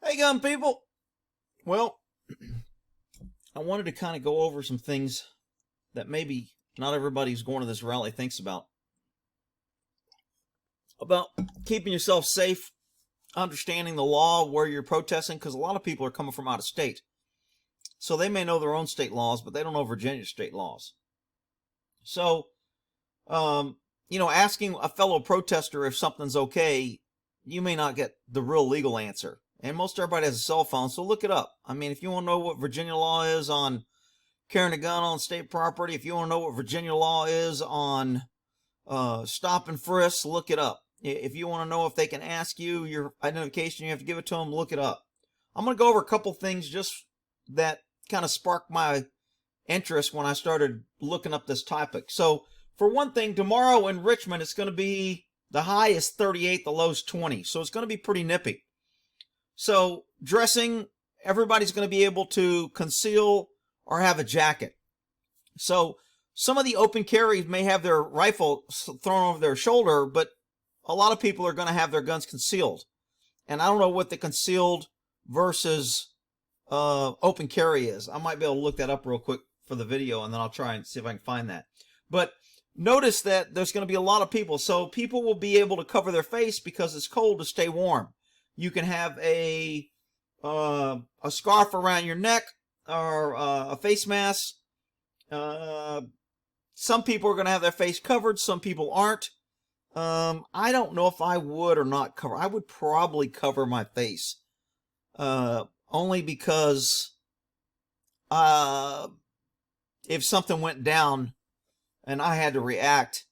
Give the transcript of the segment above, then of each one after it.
Hey, gun people. Well, I wanted to kind of go over some things that maybe not everybody who's going to this rally thinks about keeping yourself safe, understanding the law where you're protesting, because a lot of people are coming from out of state. So they may know their own state laws, but they don't know Virginia state laws. So, asking a fellow protester if something's okay, you may not get the real legal answer. And most everybody has a cell phone, so look it up. I mean, if you want to know what Virginia law is on carrying a gun on state property, if you want to know what Virginia law is on stop and frisk, look it up. If you want to know if they can ask you your identification, you have to give it to them, look it up. I'm going to go over a couple things just that kind of sparked my interest when I started looking up this topic. So, for one thing, tomorrow in Richmond, it's going to be, the high is 38, the low is 20. So it's going to be pretty nippy. So, dressing, everybody's going to be able to conceal or have a jacket. So, some of the open carries may have their rifle thrown over their shoulder, but a lot of people are going to have their guns concealed. And I don't know what the concealed versus open carry is. I might be able to look that up real quick for the video, and then I'll try and see if I can find that. But notice that there's going to be a lot of people. So, people will be able to cover their face because it's cold to stay warm. You can have a scarf around your neck or a face mask. Some people are going to have their face covered. Some people aren't. I don't know if I would or not cover. I would probably cover my face. Only because if something went down and I had to react,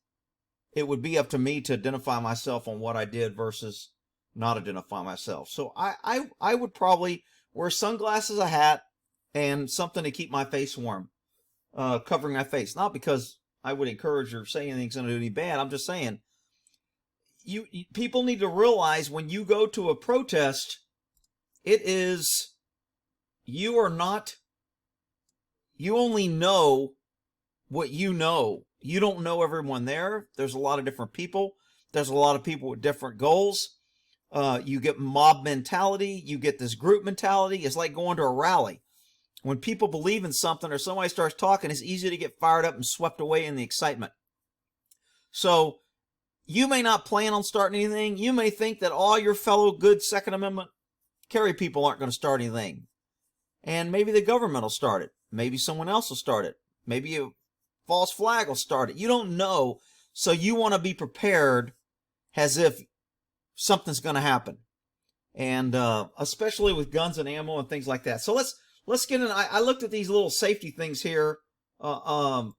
it would be up to me to identify myself on what I did versus not identify myself. So I would probably wear sunglasses, a hat, and something to keep my face warm, covering my face. Not because I would encourage or say anything's going to do any bad. I'm just saying, people need to realize when you go to a protest, it is, you only know what you know. You don't know everyone there. There's a lot of different people. There's a lot of people with different goals. You get mob mentality. You get this group mentality. It's like going to a rally. When people believe in something or somebody starts talking, it's easy to get fired up and swept away in the excitement. So, you may not plan on starting anything. You may think that all your fellow good Second Amendment carry people aren't going to start anything. And maybe the government will start it. Maybe someone else will start it. Maybe a false flag will start it. You don't know. So you want to be prepared as if something's going to happen. And especially with guns and ammo and things like that. So let's get in. I looked at these little safety things here. 3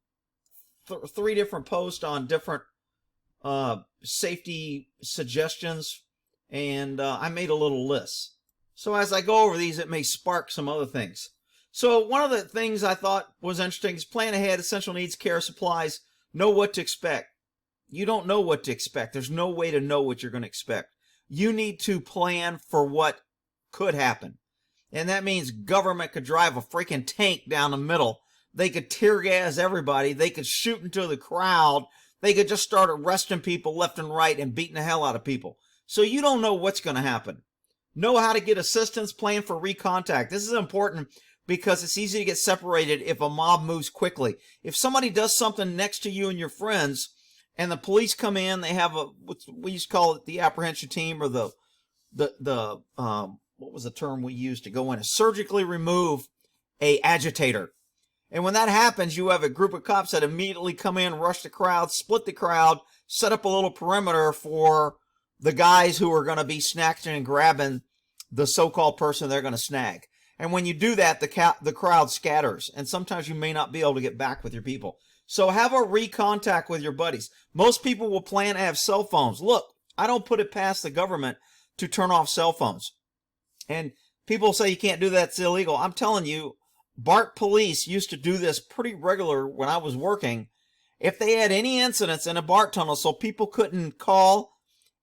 different posts on different safety suggestions. And I made a little list. So as I go over these, it may spark some other things. So one of the things I thought was interesting is plan ahead, essential needs, care, supplies, know what to expect. You don't know what to expect. There's no way to know what you're going to expect. You need to plan for what could happen. And that means government could drive a freaking tank down the middle. They could tear gas everybody. They could shoot into the crowd. They could just start arresting people left and right and beating the hell out of people. So you don't know what's going to happen. Know how to get assistance, plan for recontact. This is important because it's easy to get separated if a mob moves quickly. If somebody does something next to you and your friends, and the police come in, they have what we used to call it the Apprehension Team, or the what was the term we used to go in and surgically remove a agitator. And when that happens, you have a group of cops that immediately come in, rush the crowd, split the crowd, set up a little perimeter for the guys who are going to be snatching and grabbing the so-called person they're going to snag. And when you do that, the crowd scatters. And sometimes you may not be able to get back with your people. So have a recontact with your buddies. Most people will plan to have cell phones. Look, I don't put it past the government to turn off cell phones. And people say you can't do that, it's illegal. I'm telling you, BART police used to do this pretty regular when I was working. If they had any incidents in a BART tunnel so people couldn't call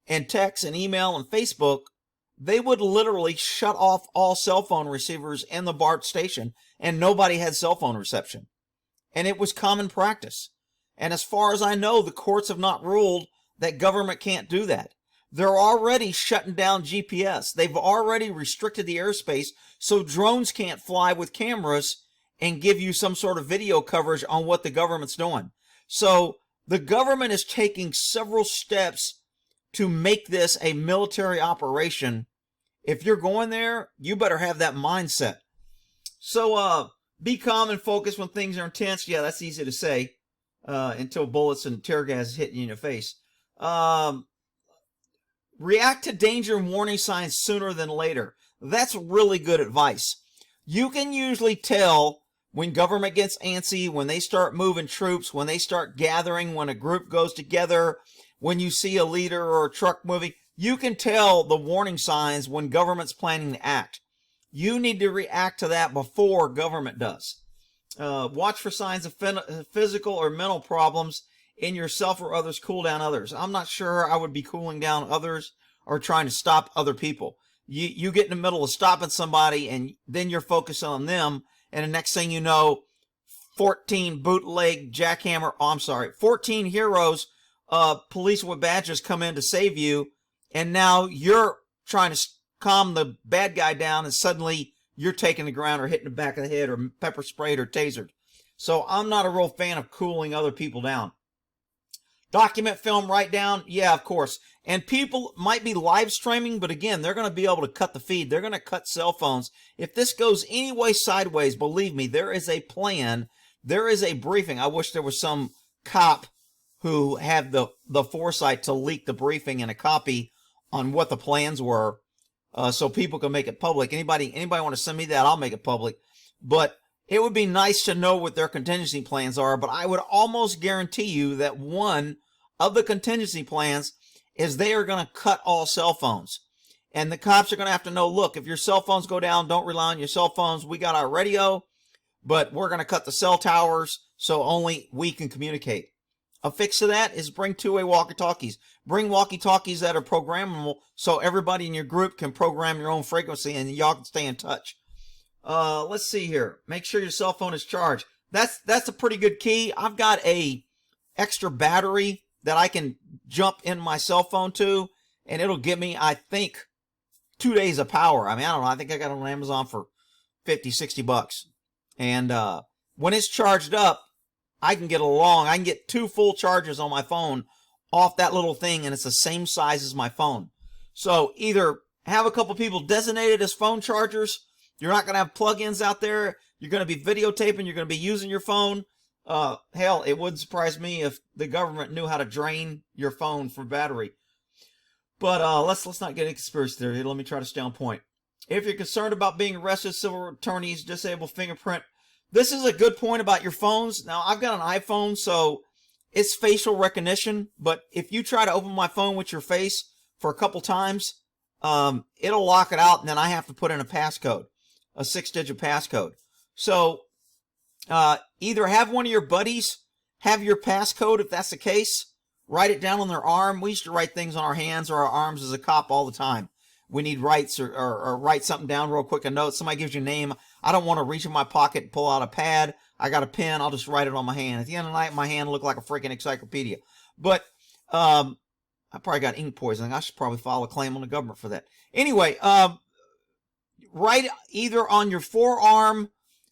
and text and email and Facebook, they would literally shut off all cell phone receivers in the BART station, and nobody had cell phone reception. And it was common practice. And as far as I know, the courts have not ruled that government can't do that. They're already shutting down GPS. They've already restricted the airspace so drones can't fly with cameras and give you some sort of video coverage on what the government's doing. So the government is taking several steps to make this a military operation. If you're going there, you better have that mindset. So be calm and focused when things are intense. Yeah, that's easy to say until bullets and tear gas hit you in your face. React to danger and warning signs sooner than later. That's really good advice. You can usually tell when government gets antsy, when they start moving troops, when they start gathering, when a group goes together, when you see a leader or a truck moving. You can tell the warning signs when government's planning to act. You need to react to that before government does. Watch for signs of physical or mental problems in yourself or others. Cool down others. I'm not sure I would be cooling down others or trying to stop other people. You get in the middle of stopping somebody and then you're focusing on them, and the next thing you know, 14 bootleg jackhammer, 14 heroes, police with badges come in to save you, and now you're trying to calm the bad guy down, and suddenly you're taking the ground or hitting the back of the head or pepper sprayed or tasered. So I'm not a real fan of cooling other people down. Document, film, write down. Yeah, of course. And people might be live streaming, but again, they're going to be able to cut the feed. They're going to cut cell phones. If this goes any way sideways, believe me, there is a plan. There is a briefing. I wish there was some cop who had the foresight to leak the briefing and a copy on what the plans were, so people can make it public. Anybody want to send me that? I'll make it public. But it would be nice to know what their contingency plans are, but I would almost guarantee you that one of the contingency plans is they are going to cut all cell phones. And the cops are going to have to know, look, if your cell phones go down, don't rely on your cell phones. We got our radio, but we're going to cut the cell towers so only we can communicate. A fix to that is bring two-way walkie-talkies. Bring walkie-talkies that are programmable so everybody in your group can program your own frequency and y'all can stay in touch. Let's see here. Make sure your cell phone is charged. That's a pretty good key. I've got a extra battery that I can jump in my cell phone to, and it'll give me, I think, 2 days of power. I mean, I don't know. I think I got it on Amazon for $50-$60. And when it's charged up, I can get 2 full charges on my phone off that little thing, and it's the same size as my phone. So either have a couple people designated as phone chargers. You're not going to have plug-ins out there. You're going to be videotaping. You're going to be using your phone. Hell, it wouldn't surprise me if the government knew how to drain your phone for battery. But let's not get into conspiracy theory. Let me try to stay on point. If you're concerned about being arrested, civil attorneys disable fingerprint. This is a good point about your phones. Now, I've got an iPhone, so it's facial recognition. But if you try to open my phone with your face for a couple times, it'll lock it out, and then I have to put in a passcode, a 6-digit passcode. So either have one of your buddies have your passcode if that's the case. Write it down on their arm. We used to write things on our hands or our arms as a cop all the time. We need writes or write something down real quick, a note. Somebody gives you a name. I don't want to reach in my pocket and pull out a pad. I got a pen. I'll just write it on my hand. At the end of the night, my hand looked like a freaking encyclopedia. But I probably got ink poisoning. I should probably file a claim on the government for that. Anyway, write either on your forearm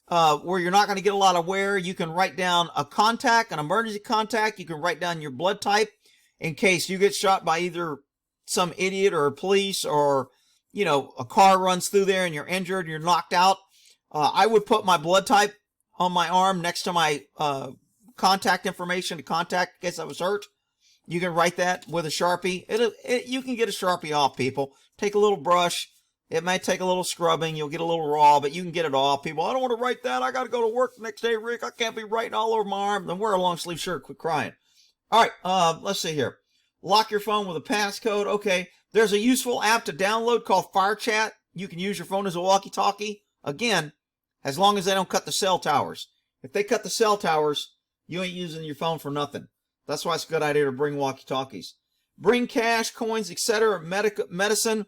where you're not going to get a lot of wear. You can write down a contact, an emergency contact. You can write down your blood type in case you get shot by either some idiot or police, or, you know, a car runs through there and you're injured, you're knocked out. I would put my blood type on my arm next to my contact information to contact in case I was hurt. You can write that with a Sharpie. You can get a Sharpie off, people. Take a little brush. It might take a little scrubbing. You'll get a little raw, but you can get it off. People, I don't want to write that. I got to go to work the next day, Rick. I can't be writing all over my arm. Then wear a long sleeve shirt. Quit crying. All right, let's see here. Lock your phone with a passcode. Okay, there's a useful app to download called FireChat. You can use your phone as a walkie-talkie. Again, as long as they don't cut the cell towers. If they cut the cell towers, you ain't using your phone for nothing. That's why it's a good idea to bring walkie-talkies. Bring cash, coins, etc., medicine.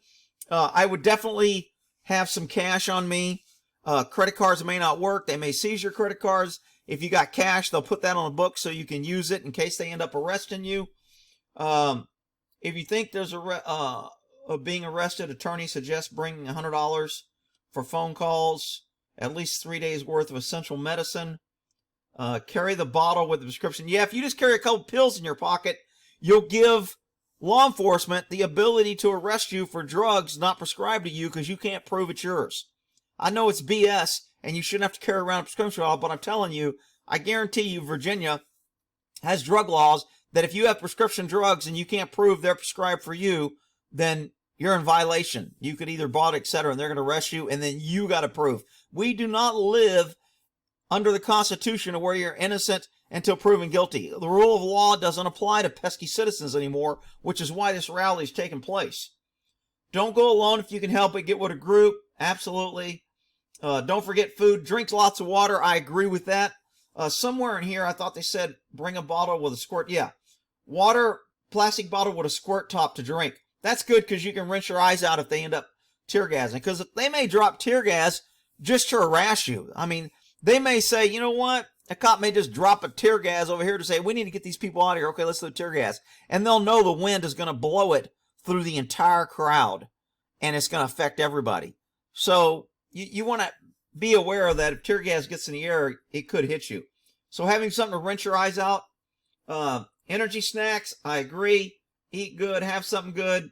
I would definitely have some cash on me. Credit cards may not work. They may seize your credit cards. If you got cash, they'll put that on a book so you can use it in case they end up arresting you. If you think there's being arrested, attorney suggests bringing $100 for phone calls, at least 3 days worth of essential medicine. Carry the bottle with the prescription. Yeah, if you just carry a couple pills in your pocket, you'll give law enforcement the ability to arrest you for drugs not prescribed to you because you can't prove it's yours. I know it's BS and you shouldn't have to carry around a prescription bottle, but I'm telling you, I guarantee you Virginia has drug laws that if you have prescription drugs and you can't prove they're prescribed for you, then you're in violation. You could either bought it, etc., and they're going to arrest you, and then you got to prove. We do not live under the Constitution where you're innocent until proven guilty. The rule of law doesn't apply to pesky citizens anymore, which is why this rally is taking place. Don't go alone if you can help it. Get with a group. Absolutely. Don't forget food. Drink lots of water. I agree with that. Somewhere in here, I thought they said bring a bottle with a squirt. Yeah. Water, plastic bottle with a squirt top to drink. That's good because you can rinse your eyes out if they end up tear gassing. Because they may drop tear gas just to harass you. I mean, they may say, you know what? A cop may just drop a tear gas over here to say, we need to get these people out of here. Okay, let's do tear gas. And they'll know the wind is going to blow it through the entire crowd. And it's going to affect everybody. So you want to be aware of that. If tear gas gets in the air, it could hit you. So having something to rinse your eyes out. Energy snacks, I agree. Eat good, have something good.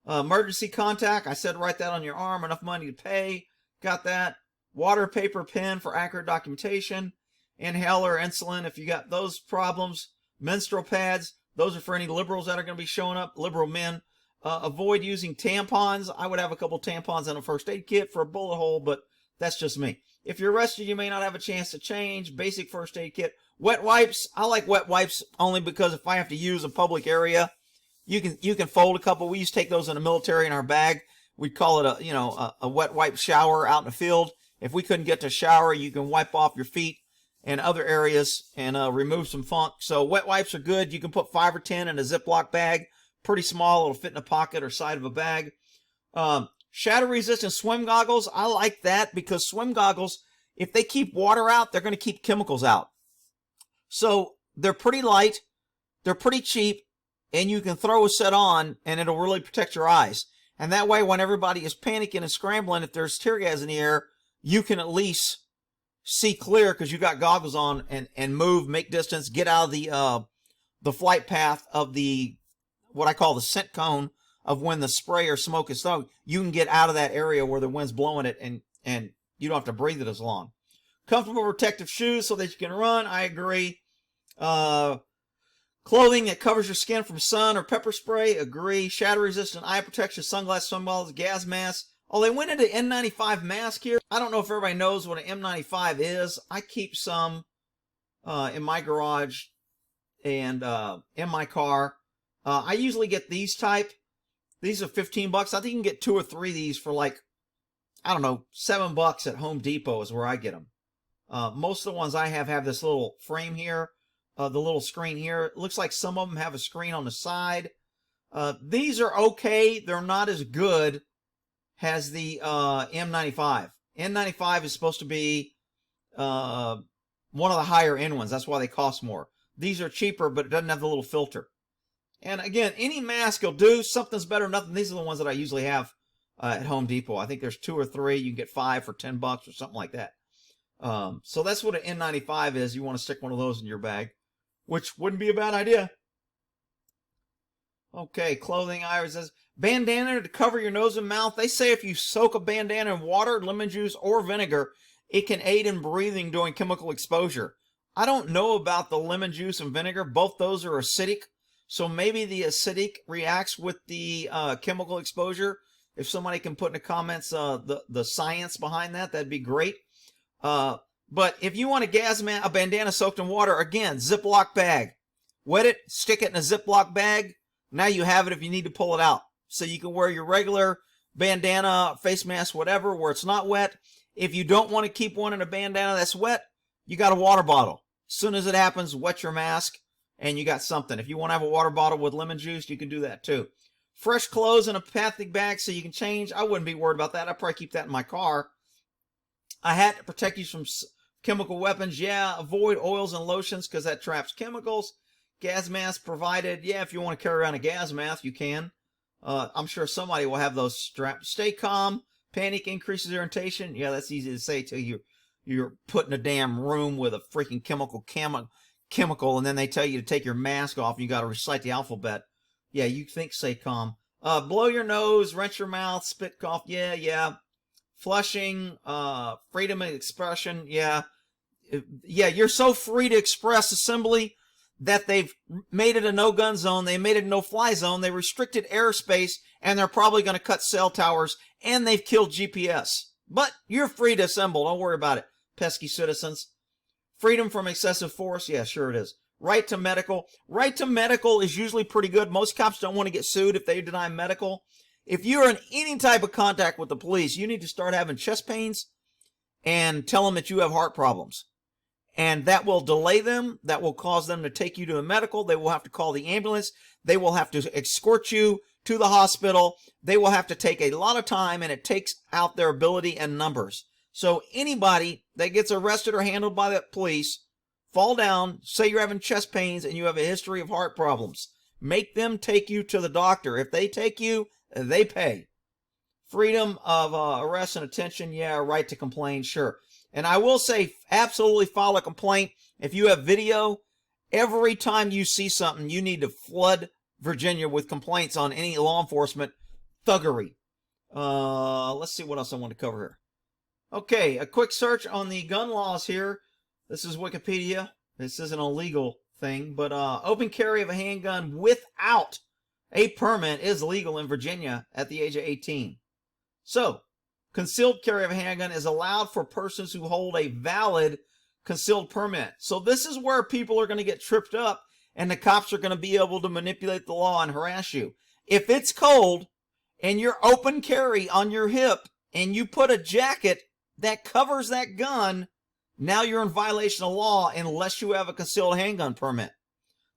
Emergency contact, I said write that on your arm. Enough money to pay. Got that. Water, paper, pen for accurate documentation. Inhaler, insulin if you got those problems. Menstrual pads, those are for any liberals that are going to be showing up, liberal men. Avoid using tampons. I would have a couple tampons in a first aid kit for a bullet hole, but that's just me. If you're arrested, you may not have a chance to change. Basic first aid kit. Wet wipes. I like wet wipes only because if I have to use a public area, you can fold a couple. We used to take those in the military in our bag. We'd call it a wet wipe shower out in the field. If we couldn't get to shower, you can wipe off your feet and other areas and remove some funk. So wet wipes are good. You can put 5 or 10 in a Ziploc bag. Pretty small. It'll fit in a pocket or side of a bag. Shatter-resistant swim goggles. I like that because swim goggles, if they keep water out, they're going to keep chemicals out. So they're pretty light. They're pretty cheap. And you can throw a set on and it'll really protect your eyes. And that way, when everybody is panicking and scrambling, if there's tear gas in the air, you can at least see clear because you got goggles on and move, make distance, get out of the flight path of what I call the scent cone of when the spray or smoke is thrown. You can get out of that area where the wind's blowing it and you don't have to breathe it as long. Comfortable protective shoes so that you can run. I agree. Clothing that covers your skin from sun or pepper spray. Agree. Shatter-resistant eye protection, sunglasses, sunballs, gas masks. Oh, they went into N95 mask here. I don't know if everybody knows what an N95 is. I keep some in my garage and in my car. I usually get these type. These are $15. I think you can get 2 or 3 of these for like, I don't know, $7 at Home Depot is where I get them. Most of the ones I have this little frame here, the little screen here. It looks like some of them have a screen on the side. These are okay. They're not as good as the M95. N95 is supposed to be one of the higher end ones. That's why they cost more. These are cheaper, but it doesn't have the little filter. And again, any mask will do. Something's better than nothing. These are the ones that I usually have at Home Depot. I think there's 2 or 3. You can get 5 for $10 or something like that. So that's what an N95 is. You want to stick one of those in your bag, which wouldn't be a bad idea. Okay, clothing, Iris says, bandana to cover your nose and mouth. They say if you soak a bandana in water, lemon juice, or vinegar, it can aid in breathing during chemical exposure. I don't know about the lemon juice and vinegar. Both those are acidic. So maybe the acidic reacts with the chemical exposure. If somebody can put in the comments the science behind that, that'd be great. But if you want a bandana soaked in water, again, Ziploc bag. Wet it, stick it in a Ziploc bag. Now you have it if you need to pull it out. So you can wear your regular bandana, face mask, whatever, where it's not wet. If you don't want to keep one in a bandana that's wet, you got a water bottle. As soon as it happens, wet your mask, and you got something. If you want to have a water bottle with lemon juice, you can do that too. Fresh clothes in a plastic bag so you can change. I wouldn't be worried about that. I'd probably keep that in my car. A hat to protect you from chemical weapons. Yeah, avoid oils and lotions because that traps chemicals. gas mask provided. Yeah, if you want to carry around a gas mask, you can. I'm sure somebody will have those strapped. Stay calm. Panic increases irritation. Yeah, that's easy to say till you're put in a damn room with a freaking chemical, and then they tell you to take your mask off and you got to recite the alphabet. Yeah, you think stay calm. Blow your nose, wrench your mouth, spit, cough. Yeah. Flushing, freedom of expression. Yeah, you're so free to express assembly that they've made it a no-gun zone. They made it a no-fly zone. They restricted airspace, and they're probably going to cut cell towers, and they've killed GPS. But you're free to assemble. Don't worry about it, pesky citizens. Freedom from excessive force. Yeah, sure it is. Right to medical. Right to medical is usually pretty good. Most cops don't want to get sued if they deny medical. If you're in any type of contact with the police, you need to start having chest pains and tell them that you have heart problems. And that will delay them. That will cause them to take you to the medical. They will have to call the ambulance. They will have to escort you to the hospital. They will have to take a lot of time, and it takes out their ability and numbers. So anybody that gets arrested or handled by the police, fall down, say you're having chest pains and you have a history of heart problems. Make them take you to the doctor. If they take you, they pay. Freedom of arrest and detention. Yeah, right to complain. Sure. And I will say, absolutely file a complaint. If you have video, every time you see something, you need to flood Virginia with complaints on any law enforcement thuggery. Let's see what else I want to cover here. Okay, a quick search on the gun laws here. This is Wikipedia. This isn't a legal thing, but open carry of a handgun without a permit is legal in Virginia at the age of 18. So, concealed carry of a handgun is allowed for persons who hold a valid concealed permit. So this is where people are going to get tripped up, and the cops are going to be able to manipulate the law and harass you. If it's cold and you're open carry on your hip and you put a jacket that covers that gun, now you're in violation of law unless you have a concealed handgun permit.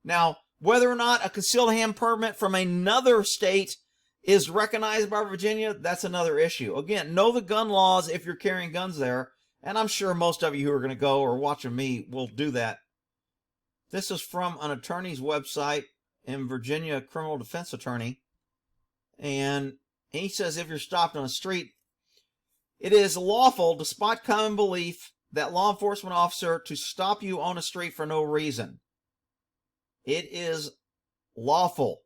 Now, whether or not a concealed hand permit from another state is recognized by Virginia, that's another issue. Again, know the gun laws if you're carrying guns there, and I'm sure most of you who are going to go or watching me will do that. This is from an attorney's website in Virginia, criminal defense attorney, and he says if you're stopped on a street, it is lawful, despite common belief, that law enforcement officer to stop you on a street for no reason. It is lawful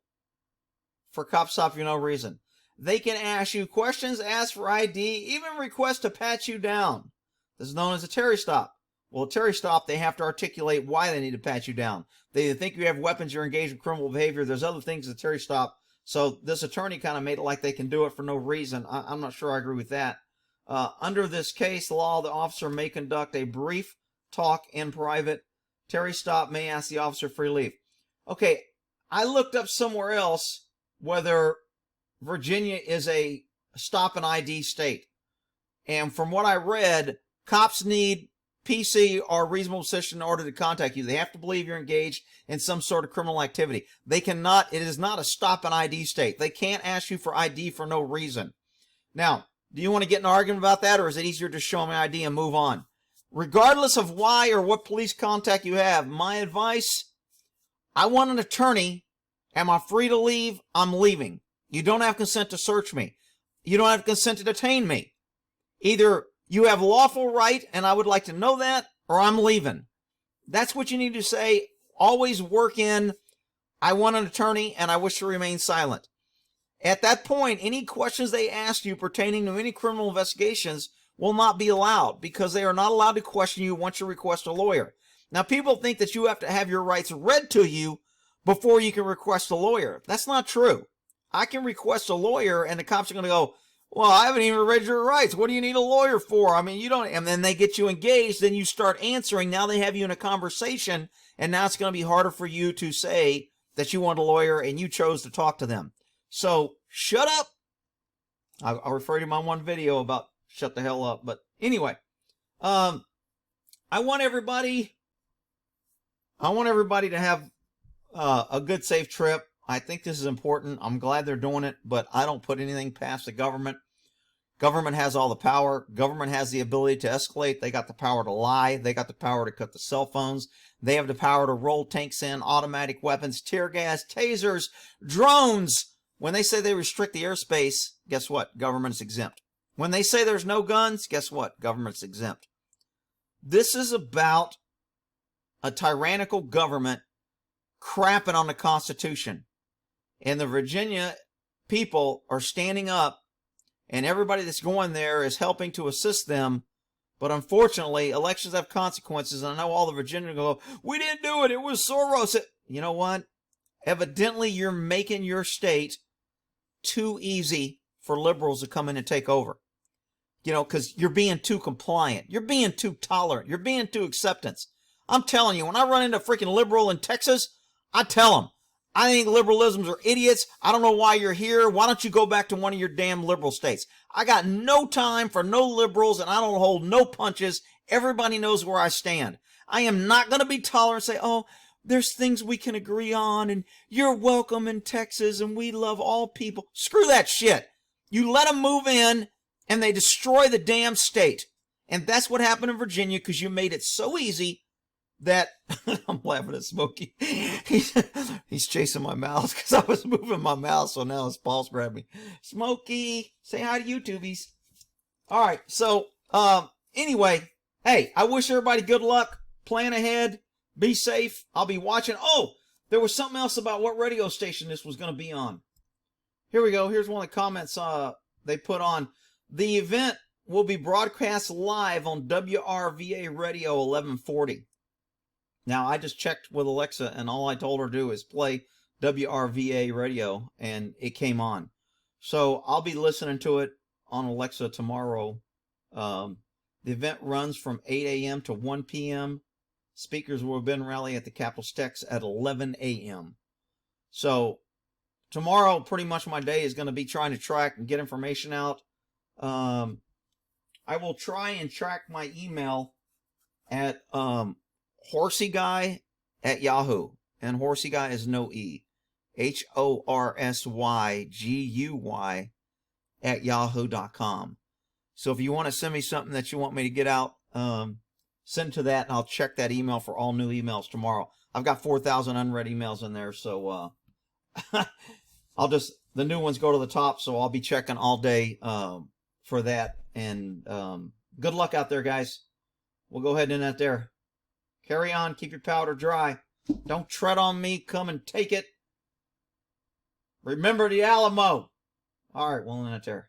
for cops to stop you for no reason. They can ask you questions, ask for ID, even request to pat you down. This is known as a Terry stop. Well, a Terry stop, they have to articulate why they need to pat you down. They either think you have weapons, you're engaged in criminal behavior. There's other things at Terry stop. So this attorney kind of made it like they can do it for no reason. I'm not sure I agree with that. Under this case law, the officer may conduct a brief talk in private. Terry stop may ask the officer for leave. Okay, I looked up somewhere else whether Virginia is a stop and ID state. And from what I read, cops need PC or reasonable suspicion in order to contact you. They have to believe you're engaged in some sort of criminal activity. They cannot, it is not a stop and ID state. They can't ask you for ID for no reason. Now, do you want to get in an argument about that, or is it easier to show me ID and move on? Regardless of why or what police contact you have, my advice, I want an attorney. Am I free to leave? I'm leaving. You don't have consent to search me. You don't have consent to detain me. Either you have lawful right, and I would like to know that, or I'm leaving. That's what you need to say. Always work in, I want an attorney, and I wish to remain silent. At that point, any questions they ask you pertaining to any criminal investigations will not be allowed, because they are not allowed to question you once you request a lawyer. Now, people think that you have to have your rights read to you before you can request a lawyer. That's not true. I can request a lawyer, and the cops are going to go, well, I haven't even read your rights. What do you need a lawyer for? I mean, you don't. And then they get you engaged. Then you start answering. Now they have you in a conversation, and now it's going to be harder for you to say that you want a lawyer and you chose to talk to them. So shut up. I'll refer to my one video about shut the hell up. But anyway, I want everybody to have a good, safe trip. I think this is important. I'm glad they're doing it, but I don't put anything past the government. Government has all the power. Government has the ability to escalate. They got the power to lie. They got the power to cut the cell phones. They have the power to roll tanks in, automatic weapons, tear gas, tasers, drones. When they say they restrict the airspace, guess what? Government's exempt. When they say there's no guns, guess what? Government's exempt. This is about a tyrannical government crapping on the Constitution. And the Virginia people are standing up, and everybody that's going there is helping to assist them. But unfortunately, elections have consequences, and I know all the Virginians go, we didn't do it, it was Soros. You know what? Evidently, you're making your state too easy for liberals to come in and take over. You know, because you're being too compliant. You're being too tolerant. You're being too acceptance. I'm telling you, when I run into a freaking liberal in Texas, I tell them, I think liberalisms are idiots. I don't know why you're here. Why don't you go back to one of your damn liberal states? I got no time for no liberals, and I don't hold no punches. Everybody knows where I stand. I am not going to be tolerant and say, oh, there's things we can agree on, and you're welcome in Texas, and we love all people. Screw that shit. You let them move in, and they destroy the damn state. And that's what happened in Virginia, because you made it so easy that I'm laughing at Smokey. He's chasing my mouse because I was moving my mouse, so now his paws grab me. Smokey, say hi to YouTubies. All right, so anyway, hey, I wish everybody good luck. Plan ahead. Be safe. I'll be watching. Oh, there was something else about what radio station this was going to be on. Here we go. Here's one of the comments they put on. The event will be broadcast live on WRVA Radio 1140. Now, I just checked with Alexa, and all I told her to do is play WRVA Radio, and it came on. So I'll be listening to it on Alexa tomorrow. The event runs from 8 a.m. to 1 p.m. Speakers will have been rally at the Capitol Steps at 11 a.m. So tomorrow, pretty much my day is going to be trying to track and get information out. I will try and track my email at HorseyGuy@Yahoo. And HorseyGuy is no E. HorseyGuy@Yahoo.com. So if you want to send me something that you want me to get out, send to that, and I'll check that email for all new emails tomorrow. I've got 4,000 unread emails in there, so the new ones go to the top, so I'll be checking all day for that. And good luck out there, guys. We'll go ahead and end that there. Carry on. Keep your powder dry. Don't tread on me. Come and take it. Remember the Alamo. All right, we'll end it there.